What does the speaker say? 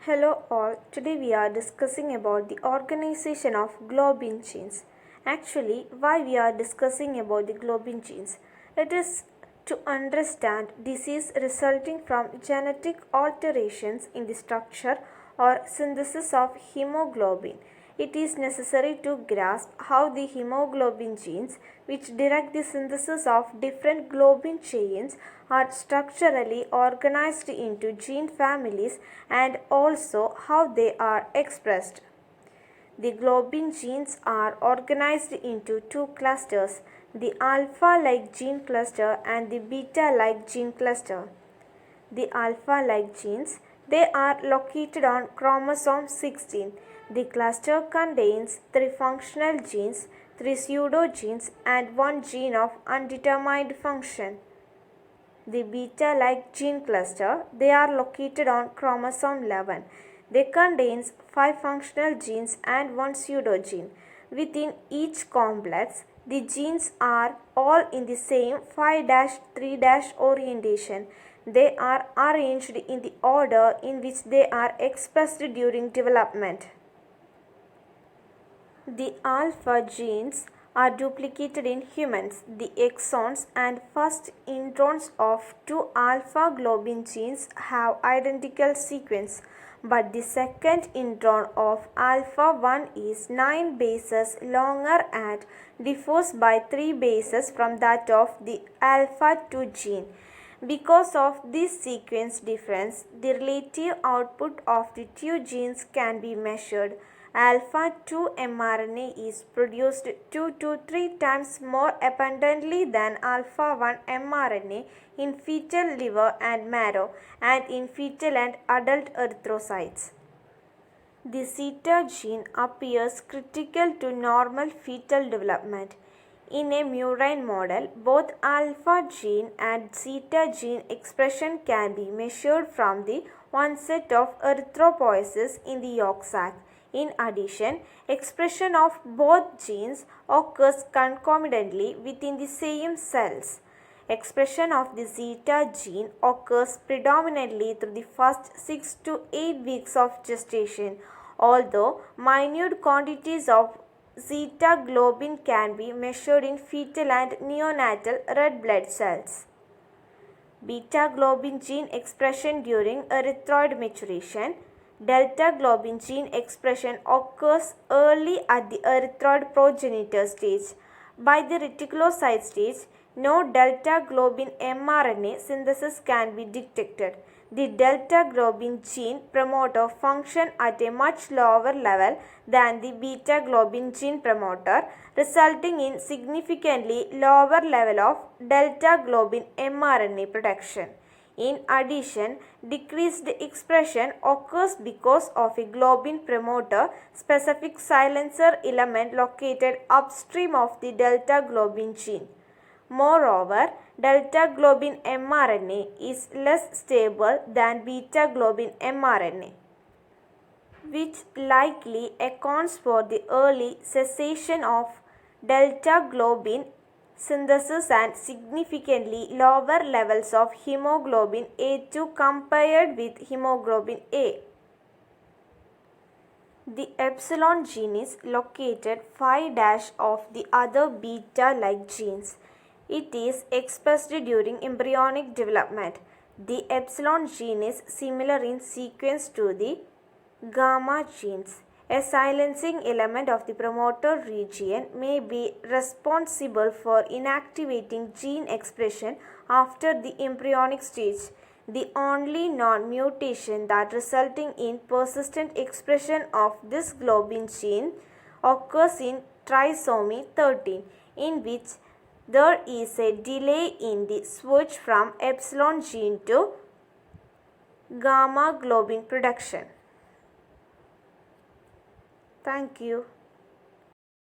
Hello all, today we are discussing about the organization of globin genes. Actually, why we are discussing about the globin genes? It is to understand disease resulting from genetic alterations in the structure or synthesis of hemoglobin. It is necessary to grasp how the hemoglobin genes, which direct the synthesis of different globin chains, are structurally organized into gene families and also how they are expressed. The globin genes are organized into two clusters, the alpha-like gene cluster and the beta-like gene cluster. The alpha-like genes, they are located on chromosome 16. The cluster contains 3 functional genes, 3 pseudogenes and 1 gene of undetermined function. The beta-like gene cluster, they are located on chromosome 11. They contains 5 functional genes and 1 pseudogene. Within each complex, the genes are all in the same 5-3- orientation. They are arranged in the order in which they are expressed during development. The alpha genes are duplicated in humans. The exons and first introns of 2 alpha globin genes have identical sequence, but the second intron of alpha 1 is 9 bases longer and differs by 3 bases from that of the alpha 2 gene. Because of this sequence difference, the relative output of the two genes can be measured. Alpha 2 mRNA is produced 2 to 3 times more abundantly than alpha 1 mRNA in fetal liver and marrow and in fetal and adult erythrocytes. The zeta gene appears critical to normal fetal development. In a murine model, both alpha gene and zeta gene expression can be measured from the onset of erythropoiesis in the yolk sac. In addition, expression of both genes occurs concomitantly within the same cells. Expression of the zeta gene occurs predominantly through the first 6 to 8 weeks of gestation, although minute quantities of zeta globin can be measured in fetal and neonatal red blood cells. Beta globin gene expression during erythroid maturation. Delta globin gene expression occurs early at the erythroid progenitor stage. By the reticulocyte stage, no delta globin mRNA synthesis can be detected. The delta globin gene promoter function at a much lower level than the beta globin gene promoter, resulting in significantly lower level of delta globin mRNA production. In addition, decreased expression occurs because of a globin promoter specific silencer element located upstream of the delta globin gene. Moreover, delta globin mRNA is less stable than beta globin mRNA, which likely accounts for the early cessation of delta globin synthesis and significantly lower levels of hemoglobin A2 compared with hemoglobin A. The epsilon gene is located 5- of the other beta-like genes. It is expressed during embryonic development. The epsilon gene is similar in sequence to the gamma genes. A silencing element of the promoter region may be responsible for inactivating gene expression after the embryonic stage. The only non-mutation that resulting in persistent expression of this globin gene occurs in trisomy 13, in which there is a delay in the switch from epsilon gene to gamma globin production. Thank you.